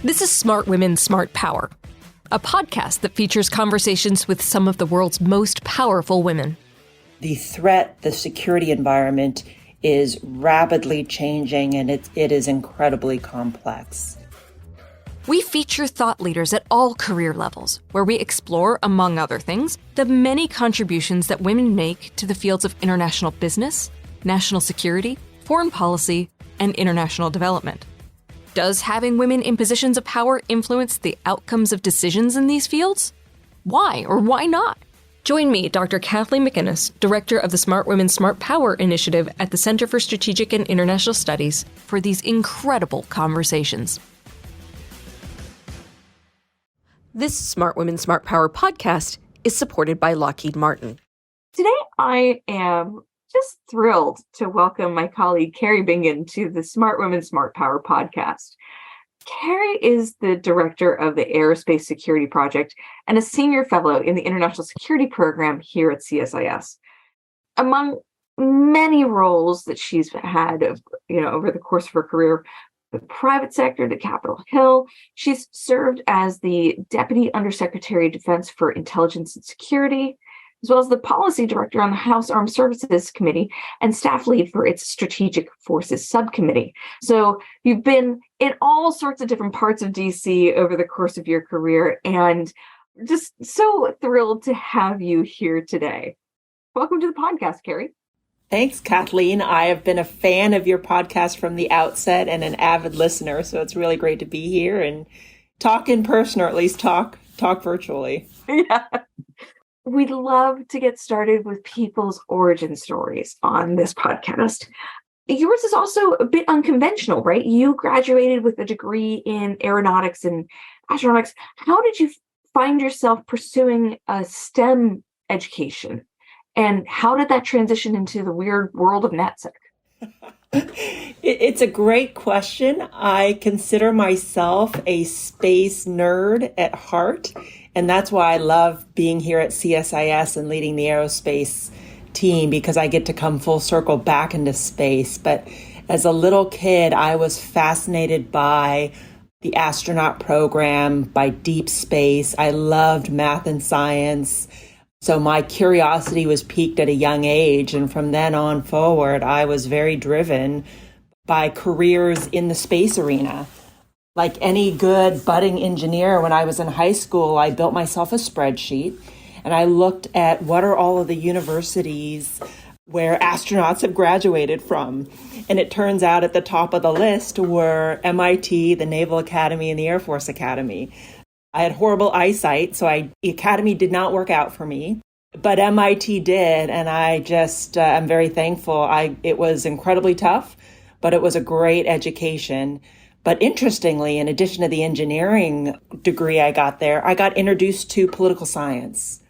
This is Smart Women, Smart Power, a podcast that features conversations with some of the world's most powerful women. The threat, the security environment is rapidly changing, and it is incredibly complex. We feature thought leaders at all career levels, where we explore, among other things, the many contributions that women make to the fields of international business, national security, foreign policy, and international development. Does having women in positions of power influence the outcomes of decisions in these fields? Why or why not? Join me, Dr. Kathleen McInnis, Director of the Smart Women, Smart Power Initiative at the Center for Strategic and International Studies, for these incredible conversations. This Smart Women, Smart Power podcast is supported by Lockheed Martin. Today, I am just thrilled to welcome my colleague, Kari Bingen, to the Smart Women, Smart Power podcast. Kari is the director of the Aerospace Security Project and a senior fellow in the International Security Program here at CSIS. Among many roles that she's had, over the course of her career, the private sector to Capitol Hill, she's served as the Deputy Undersecretary of Defense for Intelligence and Security, as well as the policy director on the House Armed Services Committee and staff lead for its Strategic Forces Subcommittee. So you've been in all sorts of different parts of DC over the course of your career, and just so thrilled to have you here today. Welcome to the podcast, Kari. Thanks, Kathleen. I have been a fan of your podcast from the outset and an avid listener, so it's really great to be here and talk in person, or at least talk virtually. Yeah. We'd love to get started with people's origin stories on this podcast. Yours is also a bit unconventional, right? You graduated with a degree in aeronautics and astronautics. How did you find yourself pursuing a STEM education? And how did that transition into the weird world of NetSec? It's a great question. I consider myself a space nerd at heart, and that's why I love being here at CSIS and leading the aerospace team, because I get to come full circle back into space. But as a little kid, I was fascinated by the astronaut program, by deep space. I loved math and science. So my curiosity was piqued at a young age, and from then on forward, I was very driven by careers in the space arena. Like any good budding engineer, when I was in high school, I built myself a spreadsheet, and I looked at what are all of the universities where astronauts have graduated from. And it turns out at the top of the list were MIT, the Naval Academy, and the Air Force Academy. I had horrible eyesight, so the academy did not work out for me, but MIT did, and I just am very thankful. It was incredibly tough, but it was a great education. But interestingly, in addition to the engineering degree I got there, I got introduced to political science.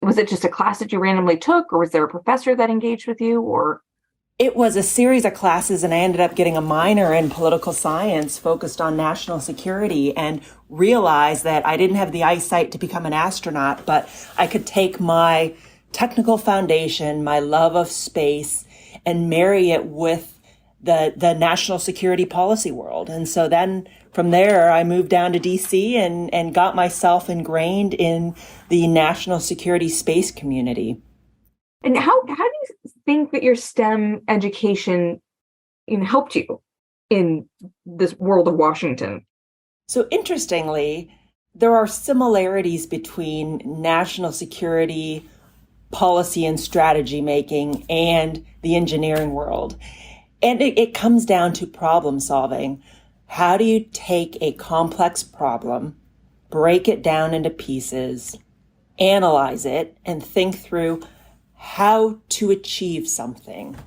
Was it just a class that you randomly took, or was there a professor that engaged with you, or? It was a series of classes, and I ended up getting a minor in political science focused on national security, and realized that I didn't have the eyesight to become an astronaut, but I could take my technical foundation, my love of space, and marry it with the national security policy world. And so then from there, I moved down to DC and got myself ingrained in the national security space community. And how do you think that your STEM education helped you in this world of Washington? So interestingly, there are similarities between national security policy and strategy making and the engineering world. And it comes down to problem solving. How do you take a complex problem, break it down into pieces, analyze it, and think through how to achieve something?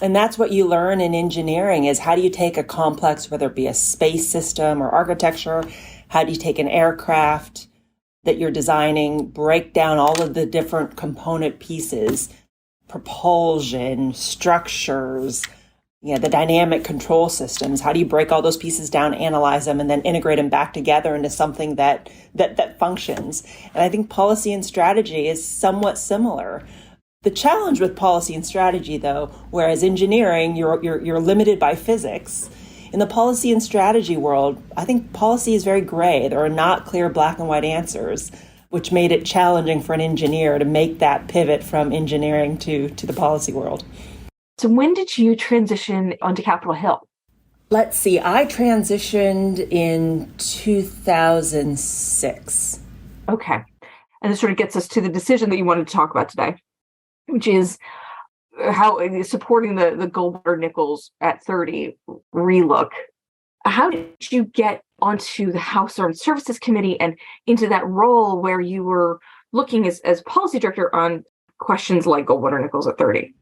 And that's what you learn in engineering, is how do you take a complex, whether it be a space system or architecture, how do you take an aircraft that you're designing, break down all of the different component pieces, propulsion, structures, the dynamic control systems. How do you break all those pieces down, analyze them, and then integrate them back together into something that functions? And I think policy and strategy is somewhat similar. The challenge with policy and strategy, though, whereas engineering, you're limited by physics, in the policy and strategy world, I think policy is very gray. There are not clear black and white answers, which made it challenging for an engineer to make that pivot from engineering to the policy world. So when did you transition onto Capitol Hill? Let's see, I transitioned in 2006. Okay. And this sort of gets us to the decision that you wanted to talk about today, which is how supporting the Goldwater-Nichols at 30 relook. How did you get onto the House Armed Services Committee and into that role where you were looking as policy director on questions like Goldwater-Nichols at 30?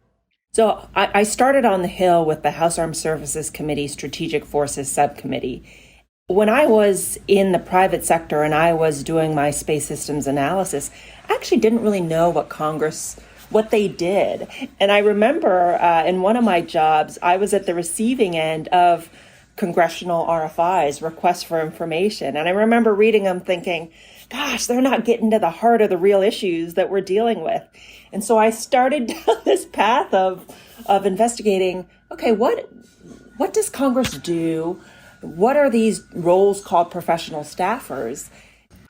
So I started on the Hill with the House Armed Services Committee Strategic Forces Subcommittee. When I was in the private sector and I was doing my space systems analysis, I actually didn't really know what they did. And I remember in one of my jobs, I was at the receiving end of congressional RFIs, requests for information. And I remember reading them thinking, gosh, they're not getting to the heart of the real issues that we're dealing with. And so I started down this path of investigating, okay, what does Congress do? What are these roles called professional staffers?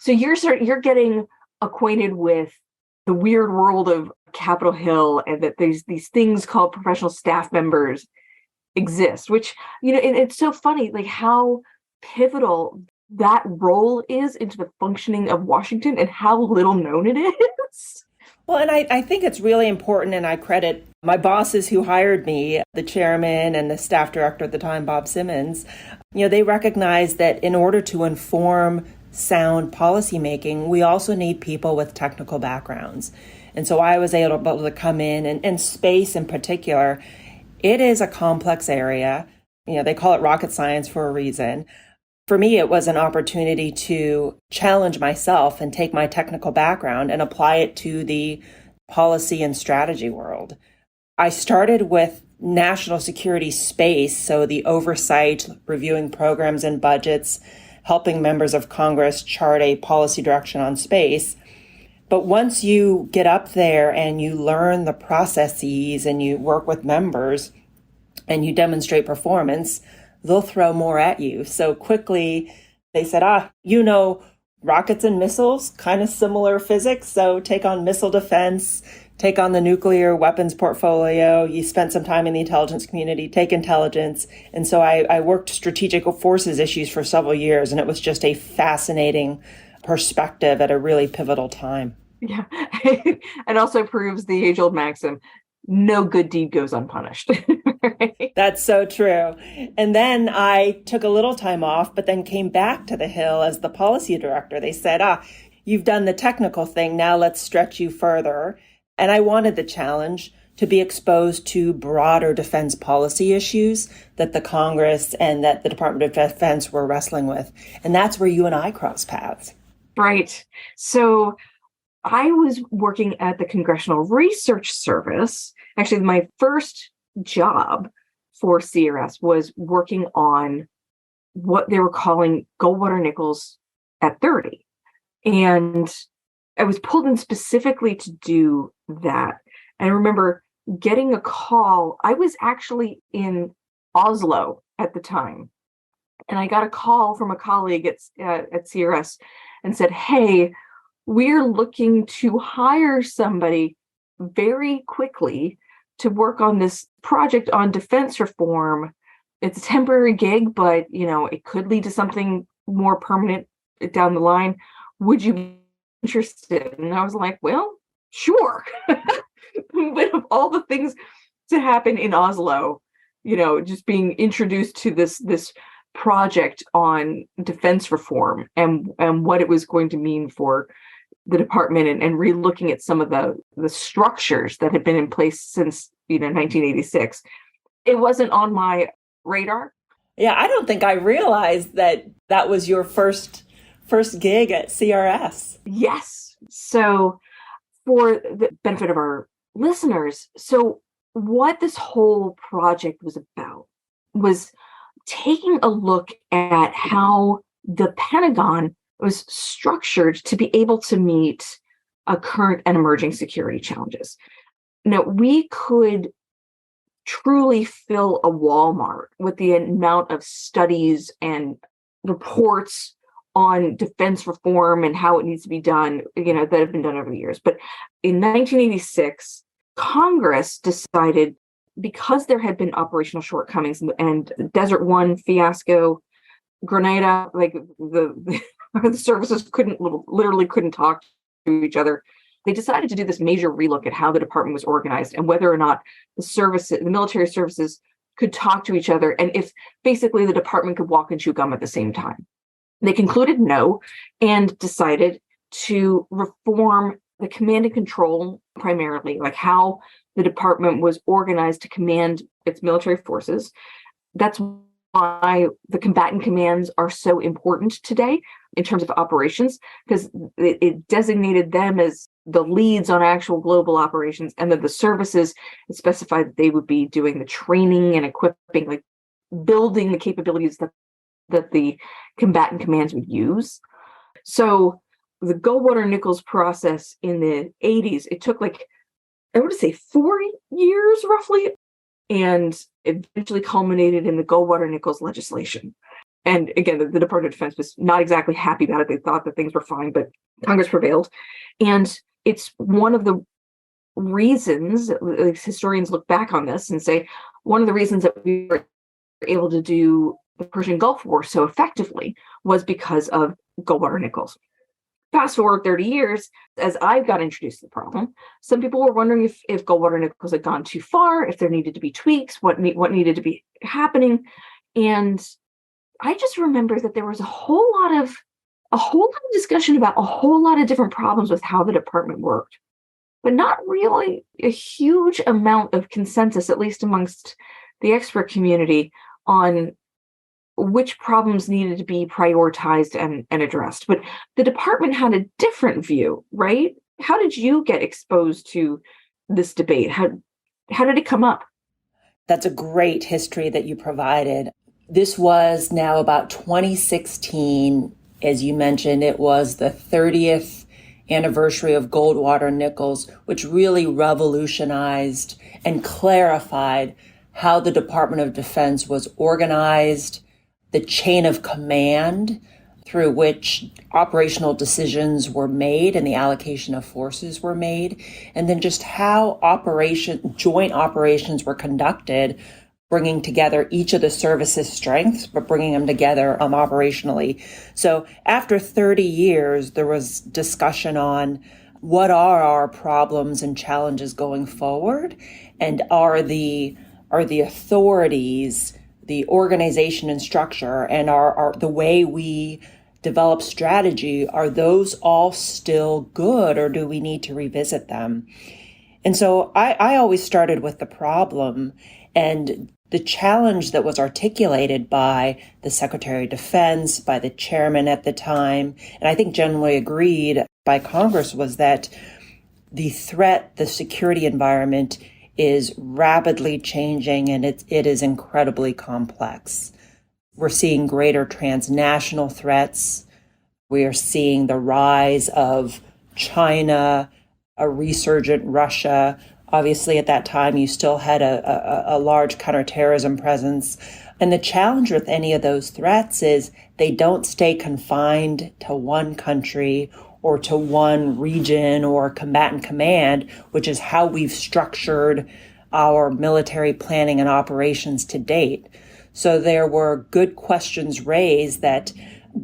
So you're getting acquainted with the weird world of Capitol Hill and that there's these things called professional staff members exist, which, it's so funny, like how pivotal that role is into the functioning of Washington and how little known it is. Well, and I think it's really important, and I credit my bosses who hired me, the chairman and the staff director at the time, Bob Simmons. They recognized that in order to inform sound policymaking, we also need people with technical backgrounds. And so I was able to come in, and space in particular, it is a complex area. They call it rocket science for a reason. For me, it was an opportunity to challenge myself and take my technical background and apply it to the policy and strategy world. I started with national security space, so the oversight, reviewing programs and budgets, helping members of Congress chart a policy direction on space. But once you get up there and you learn the processes and you work with members and you demonstrate performance, they'll throw more at you. So quickly they said, rockets and missiles, kind of similar physics. So take on missile defense, take on the nuclear weapons portfolio. You spent some time in the intelligence community, take intelligence. And so I worked strategic forces issues for several years, and it was just a fascinating perspective at a really pivotal time. Yeah. It also proves the age-old maxim, no good deed goes unpunished. Right? That's so true. And then I took a little time off, but then came back to the Hill as the policy director. They said, you've done the technical thing. Now let's stretch you further. And I wanted the challenge to be exposed to broader defense policy issues that the Congress and that the Department of Defense were wrestling with. And that's where you and I cross paths. Right. So I was working at the Congressional Research Service. Actually, my first job for CRS was working on what they were calling Goldwater-Nichols at 30. And I was pulled in specifically to do that. And I remember getting a call. I was actually in Oslo at the time. And I got a call from a colleague at CRS and said, hey, we're looking to hire somebody very quickly to work on this project on defense reform. It's a temporary gig, but it could lead to something more permanent down the line. Would you be interested? And I was like, well, sure. But of all the things to happen in Oslo, just being introduced to this project on defense reform and what it was going to mean for the department and re-looking at some of the structures that had been in place since 1986. It wasn't on my radar. Yeah, I don't think I realized that was your first gig at CRS. Yes. So for the benefit of our listeners, so what this whole project was about was taking a look at how the Pentagon was structured to be able to meet current and emerging security challenges. We could truly fill a Walmart with the amount of studies and reports on defense reform and how it needs to be done, that have been done over the years. But in 1986, Congress decided, because there had been operational shortcomings and Desert One fiasco, Grenada, like the services literally couldn't talk to each other. They decided to do this major relook at how the department was organized and whether or not the military services could talk to each other, and if basically the department could walk and chew gum at the same time. They concluded no, and decided to reform the command and control, primarily, like how the department was organized to command its military forces. That's why the combatant commands are so important today in terms of operations, because it designated them as the leads on actual global operations, and then the services, it specified that they would be doing the training and equipping, like building the capabilities that the combatant commands would use. So the Goldwater-Nichols process in the 80s, it took I would say 4 years roughly, and eventually culminated in the Goldwater-Nichols legislation. And again, the Department of Defense was not exactly happy about it. They thought that things were fine, but Congress prevailed. And it's one of the reasons, historians look back on this and say, one of the reasons that we were able to do the Persian Gulf War so effectively was because of Goldwater-Nichols. Fast forward 30 years, as I got introduced to the problem, some people were wondering if Goldwater-Nichols had gone too far, if there needed to be tweaks, what needed to be happening. And I just remember that there was a whole lot of discussion about a whole lot of different problems with how the department worked, but not really a huge amount of consensus, at least amongst the expert community, on which problems needed to be prioritized and addressed. But the department had a different view, right? How did you get exposed to this debate? How did it come up? That's a great history that you provided. This was now about 2016. As you mentioned, it was the 30th anniversary of Goldwater-Nichols, which really revolutionized and clarified how the Department of Defense was organized, the chain of command through which operational decisions were made and the allocation of forces were made, and then just how joint operations were conducted, bringing together each of the services' strengths, but bringing them together operationally. So after 30 years, there was discussion on what are our problems and challenges going forward, and are the authorities, the organization and structure, and are the way we develop strategy, are those all still good, or do we need to revisit them? And so I always started with the problem and the challenge that was articulated by the Secretary of Defense, by the chairman at the time, and I think generally agreed by Congress, was that the threat, the security environment is rapidly changing, and it is incredibly complex. We're seeing greater transnational threats. We are seeing the rise of China, a resurgent Russia. Obviously, at that time, you still had a large counterterrorism presence. And the challenge with any of those threats is they don't stay confined to one country or to one region or combatant command, which is how we've structured our military planning and operations to date. So there were good questions raised that,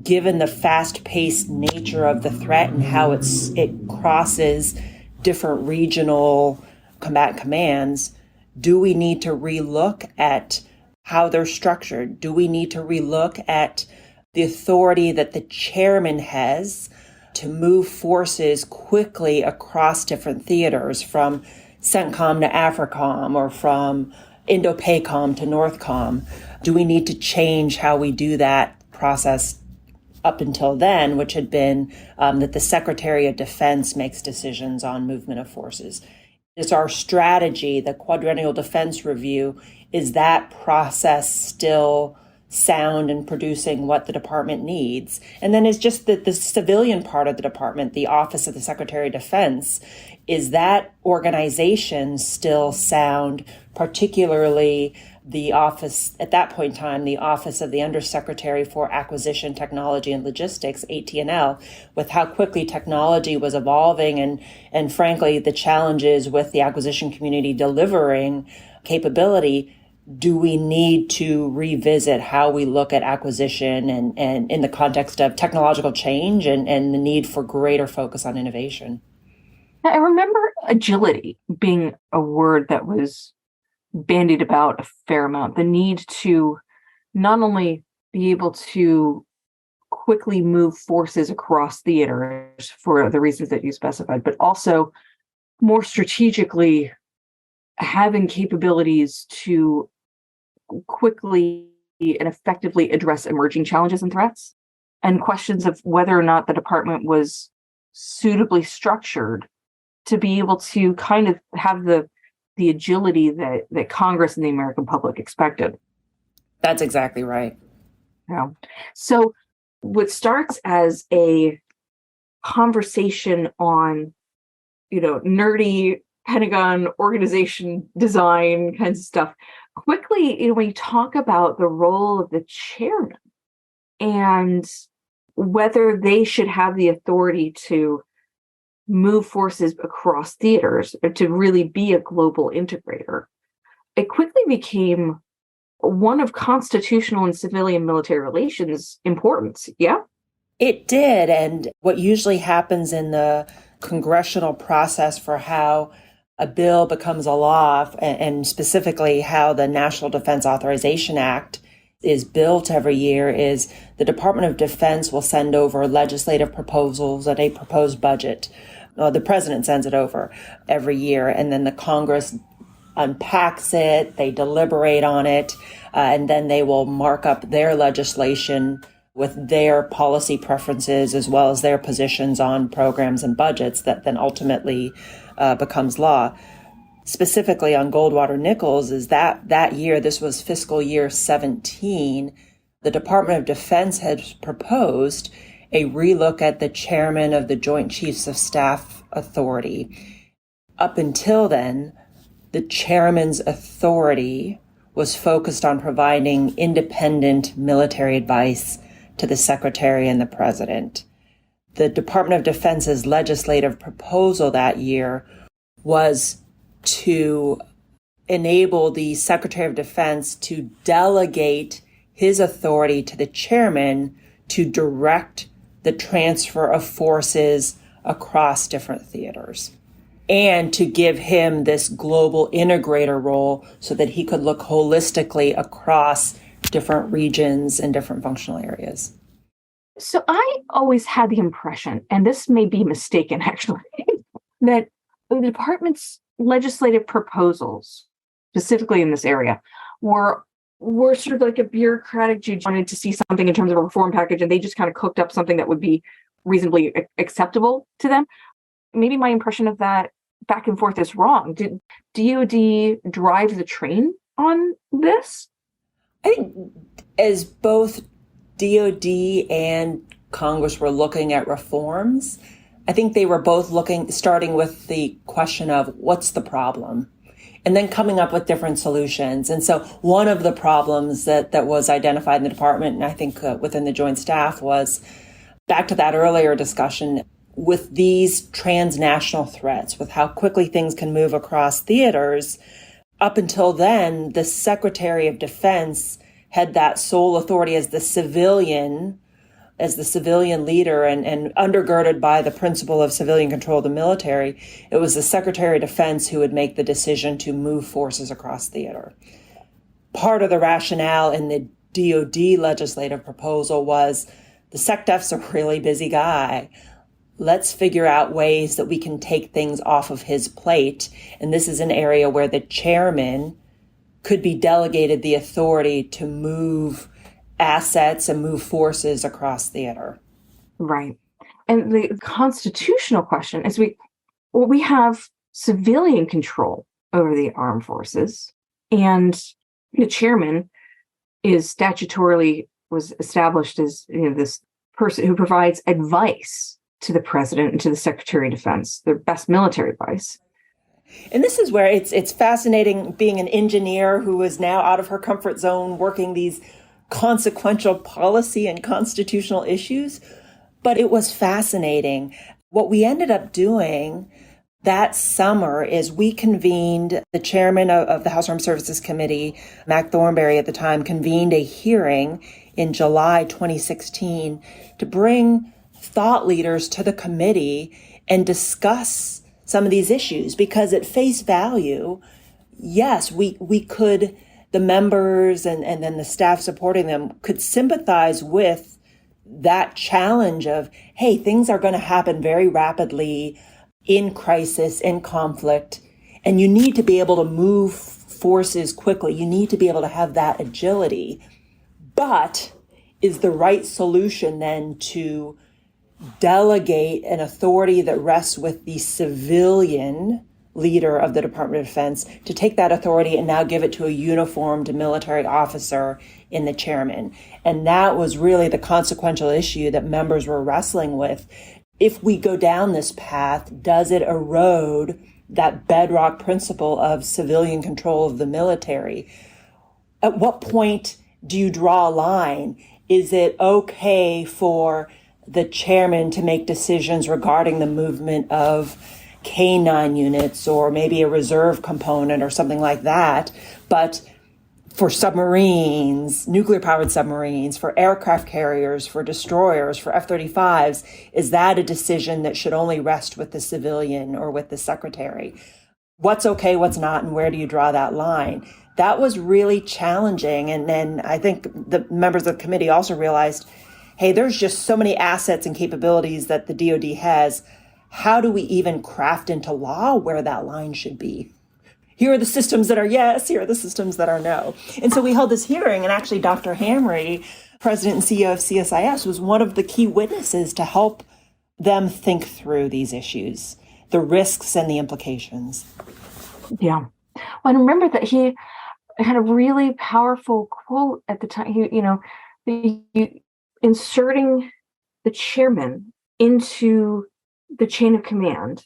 given the fast-paced nature of the threat and how it crosses different regional combatant commands, do we need to relook at how they're structured? Do we need to relook at the authority that the chairman has to move forces quickly across different theaters, from CENTCOM to AFRICOM, or from INDOPACOM to NORTHCOM? Do we need to change how we do that process up until then, which had been that the Secretary of Defense makes decisions on movement of forces? It's our strategy, the Quadrennial Defense Review. Is that process still sound in producing what the department needs? And then it's just that the civilian part of the department, the Office of the Secretary of Defense, is that organization still sound, particularly the office, at that point in time, the Office of the Undersecretary for Acquisition, Technology, and Logistics, AT&L, with how quickly technology was evolving and frankly, the challenges with the acquisition community delivering capability. Do we need to revisit how we look at acquisition and in the context of technological change and the need for greater focus on innovation? I remember agility being a word that was bandied about a fair amount. The need to not only be able to quickly move forces across theaters for the reasons that you specified, but also more strategically having capabilities to quickly and effectively address emerging challenges and threats, and questions of whether or not the department was suitably structured to be able to kind of have the agility that Congress and the American public expected. That's exactly right. Yeah. So what starts as a conversation on, nerdy Pentagon organization design kinds of stuff, quickly, when you talk about the role of the chairman and whether they should have the authority to move forces across theaters or to really be a global integrator, it quickly became one of constitutional and civilian military relations importance. Yeah? It did. And what usually happens in the congressional process for how a bill becomes a law, and specifically how the National Defense Authorization Act is built every year, is the Department of Defense will send over legislative proposals and a proposed budget. The president sends it over every year, and then the Congress unpacks it, they deliberate on it, and then they will mark up their legislation with their policy preferences as well as their positions on programs and budgets that then ultimately becomes law. Specifically on Goldwater Nichols is that year, this was fiscal year 17, the Department of Defense had proposed a relook at the chairman of the Joint Chiefs of Staff Authority. Up until then, the chairman's authority was focused on providing independent military advice to the secretary and the president. The Department of Defense's legislative proposal that year was to enable the Secretary of Defense to delegate his authority to the chairman to direct the transfer of forces across different theaters, and to give him this global integrator role so that he could look holistically across different regions and different functional areas. So I always had the impression, and this may be mistaken actually, that the department's legislative proposals, specifically in this area, were sort of like a bureaucratic Jew wanted to see something in terms of a reform package, and they just kind of cooked up something that would be reasonably acceptable to them. Maybe my impression of that back and forth is wrong. Did DoD drive the train on this? I think as both DoD and Congress were looking at reforms, I think they were both starting with the question of what's the problem, and then coming up with different solutions. And so one of the problems that was identified in the department, and I think within the Joint Staff, was back to that earlier discussion with these transnational threats, with how quickly things can move across theaters. Up until then, the Secretary of Defense had that sole authority as the civilian leader and undergirded by the principle of civilian control of the military. It was the Secretary of Defense who would make the decision to move forces across theater. Part of the rationale in the DoD legislative proposal was the SecDef's a really busy guy. Let's figure out ways that we can take things off of his plate. And this is an area where the chairman could be delegated the authority to move assets and move forces across theater. Right. And the constitutional question is we have civilian control over the armed forces, and the chairman was established as this person who provides advice to the president and to the Secretary of Defense, their best military advice. And this is where it's fascinating being an engineer who is now out of her comfort zone working these consequential policy and constitutional issues. But it was fascinating. What we ended up doing that summer is we convened, the chairman of the House Armed Services Committee, Mac Thornberry at the time, convened a hearing in July 2016 to bring thought leaders to the committee and discuss some of these issues, because at face value, yes, we could, the members and then the staff supporting them could sympathize with that challenge of, hey, things are going to happen very rapidly in crisis, in conflict, and you need to be able to move forces quickly. You need to be able to have that agility. But is the right solution then to delegate an authority that rests with the civilian leader of the Department of Defense to take that authority and now give it to a uniformed military officer in the chairman? And that was really the consequential issue that members were wrestling with. If we go down this path, does it erode that bedrock principle of civilian control of the military? At what point do you draw a line? Is it okay for the chairman to make decisions regarding the movement of K-9 units or maybe a reserve component or something like that? But for submarines, nuclear-powered submarines, for aircraft carriers, for destroyers, for F-35s, is that a decision that should only rest with the civilian or with the secretary? What's okay, what's not, and where do you draw that line? That was really challenging. And then I think the members of the committee also realized, hey, there's just so many assets and capabilities that the DoD has. How do we even craft into law where that line should be? Here are the systems that are yes, here are the systems that are no. And so we held this hearing, and actually Dr. Hamre, president and CEO of CSIS, was one of the key witnesses to help them think through these issues, the risks and the implications. Yeah. Well, I remember that he had a really powerful quote at the time. Inserting the chairman into the chain of command,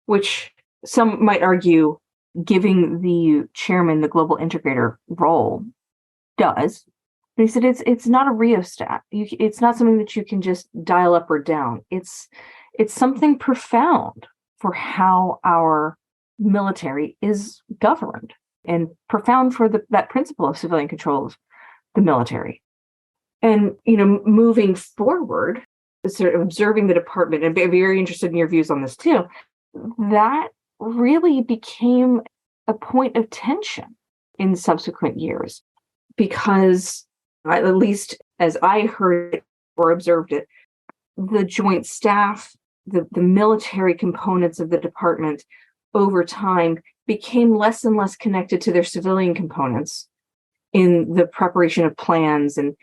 which some might argue giving the chairman the global integrator role does. But he said it's not a rheostat. It's not something that you can just dial up or down. It's something profound for how our military is governed, and profound for that principle of civilian control of the military. And, moving forward, sort of observing the department, and be very interested in your views on this too, that really became a point of tension in subsequent years, because at least as I heard it or observed it, the joint staff, the military components of the department over time became less and less connected to their civilian components in the preparation of plans and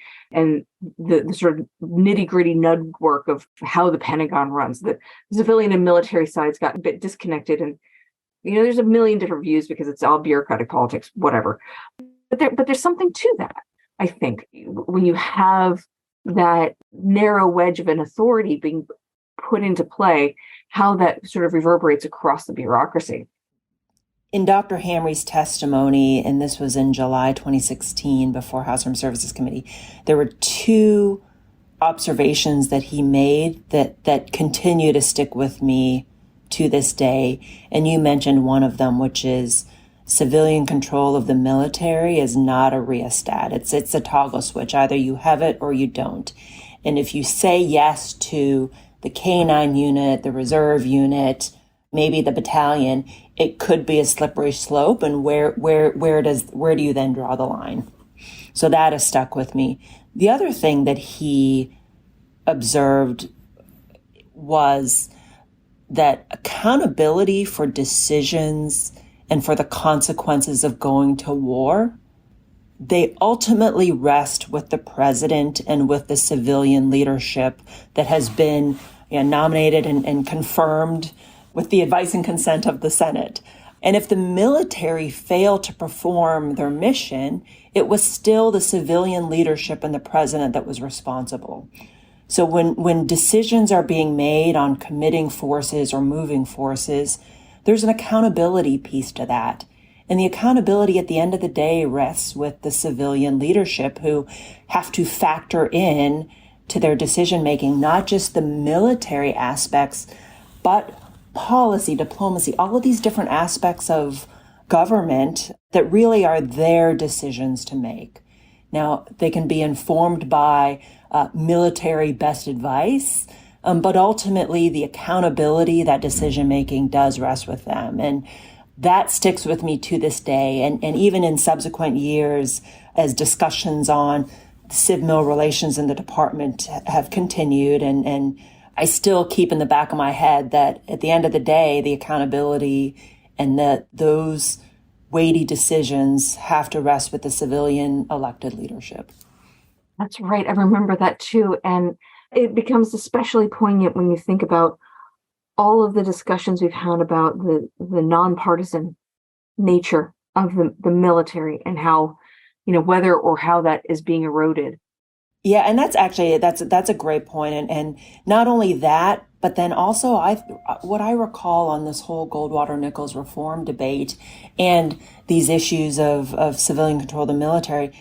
the sort of nitty-gritty nug work of how the Pentagon runs. The civilian and military sides got a bit disconnected, and there's a million different views because it's all bureaucratic politics, whatever. But there's something to that, I think, when you have that narrow wedge of an authority being put into play, how that sort of reverberates across the bureaucracy. In Dr. Hamre's testimony, and this was in July 2016 before House Armed Services Committee, there were two observations that he made that continue to stick with me to this day. And you mentioned one of them, which is civilian control of the military is not a rheostat. It's a toggle switch. Either you have it or you don't. And if you say yes to the K-9 unit, the reserve unit, maybe the battalion, it could be a slippery slope. And where do you then draw the line? So that has stuck with me. The other thing that he observed was that accountability for decisions and for the consequences of going to war, they ultimately rest with the president and with the civilian leadership that has been nominated and confirmed with the advice and consent of the Senate. And if the military failed to perform their mission, it was still the civilian leadership and the president that was responsible. So when decisions are being made on committing forces or moving forces, there's an accountability piece to that. And the accountability at the end of the day rests with the civilian leadership who have to factor in to their decision making, not just the military aspects, but policy, diplomacy, all of these different aspects of government that really are their decisions to make. Now, they can be informed by military best advice, but ultimately the accountability, that decision making does rest with them. And that sticks with me to this day. And even in subsequent years, as discussions on civ-mil relations in the department have continued, and I still keep in the back of my head that at the end of the day, the accountability and that those weighty decisions have to rest with the civilian elected leadership. That's right. I remember that too. And it becomes especially poignant when you think about all of the discussions we've had about the nonpartisan nature of the military and how, whether or how that is being eroded. Yeah, and that's a great point. And not only that, but then also what I recall on this whole Goldwater-Nichols reform debate and these issues of civilian control of the military,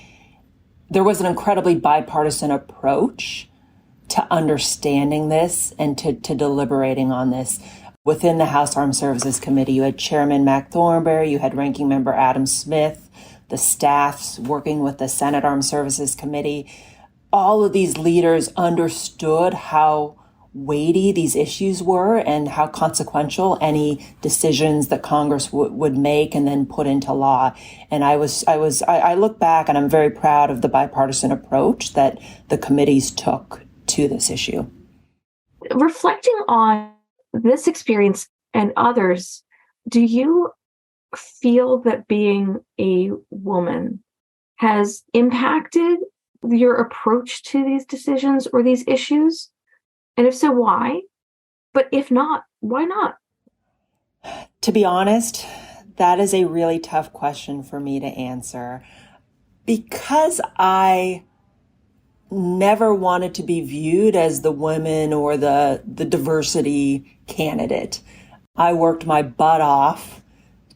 there was an incredibly bipartisan approach to understanding this and to deliberating on this. Within the House Armed Services Committee, you had Chairman Mac Thornberry, you had Ranking Member Adam Smith, the staffs working with the Senate Armed Services Committee. All of these leaders understood how weighty these issues were and how consequential any decisions that Congress would make and then put into law. And I look back and I'm very proud of the bipartisan approach that the committees took to this issue. Reflecting on this experience and others, do you feel that being a woman has impacted your approach to these decisions or these issues? And if so, why? But if not, why not? To be honest, that is a really tough question for me to answer because I never wanted to be viewed as the women or the diversity candidate. I worked my butt off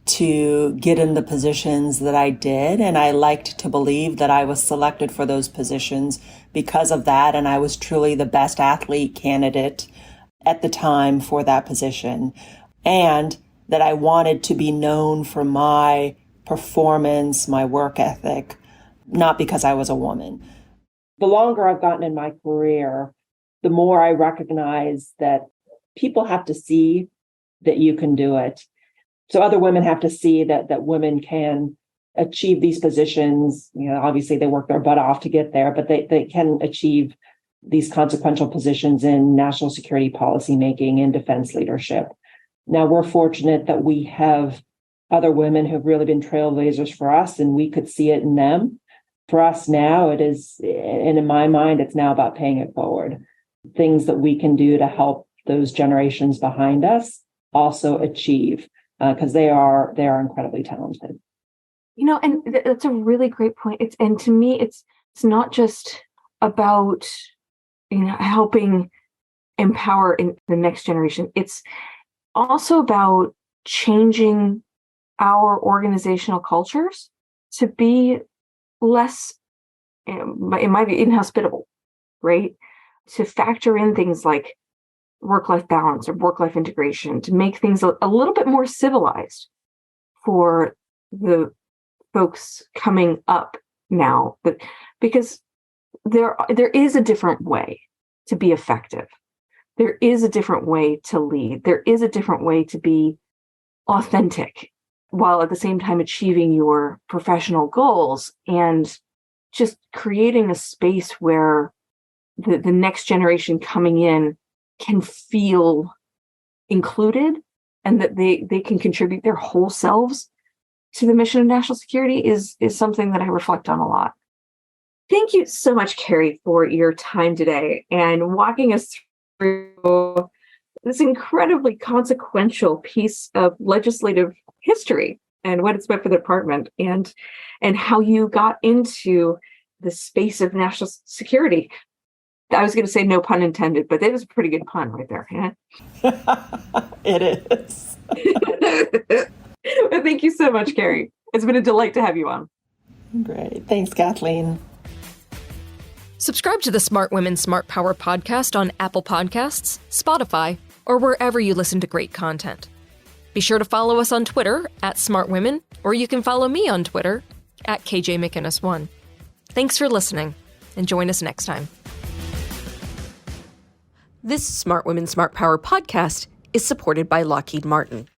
to get in the positions that I did, and I liked to believe that I was selected for those positions because of that, and I was truly the best athlete candidate at the time for that position, and that I wanted to be known for my performance, my work ethic, not because I was a woman. The longer I've gotten in my career, the more I recognize that people have to see that you can do it. So other women have to see that women can achieve these positions. Obviously they work their butt off to get there, but they can achieve these consequential positions in national security policy making and defense leadership. Now we're fortunate that we have other women who've really been trailblazers for us, and we could see it in them. For us now, it is, and in my mind, it's now about paying it forward. Things that we can do to help those generations behind us also achieve. Because they are incredibly talented. And that's a really great point. And to me, it's not just about helping empower in the next generation. It's also about changing our organizational cultures to be less, it might be inhospitable, right? To factor in things like work-life balance or work-life integration, to make things a little bit more civilized for the folks coming up now. But because there is a different way to be effective. There is a different way to lead. There is a different way to be authentic while at the same time achieving your professional goals and just creating a space where the next generation coming in can feel included and that they can contribute their whole selves to the mission of national security is something that I reflect on a lot. Thank you so much, Kari, for your time today and walking us through this incredibly consequential piece of legislative history and what it's meant for the department and how you got into the space of national security. I was going to say no pun intended, but that was a pretty good pun right there. It is. Well, thank you so much, Kari. It's been a delight to have you on. Great. Thanks, Kathleen. Subscribe to the Smart Women, Smart Power podcast on Apple Podcasts, Spotify, or wherever you listen to great content. Be sure to follow us on Twitter @SmartWomen, or you can follow me on Twitter @KJMcInnis1. Thanks for listening, and join us next time. This Smart Women, Smart Power podcast is supported by Lockheed Martin.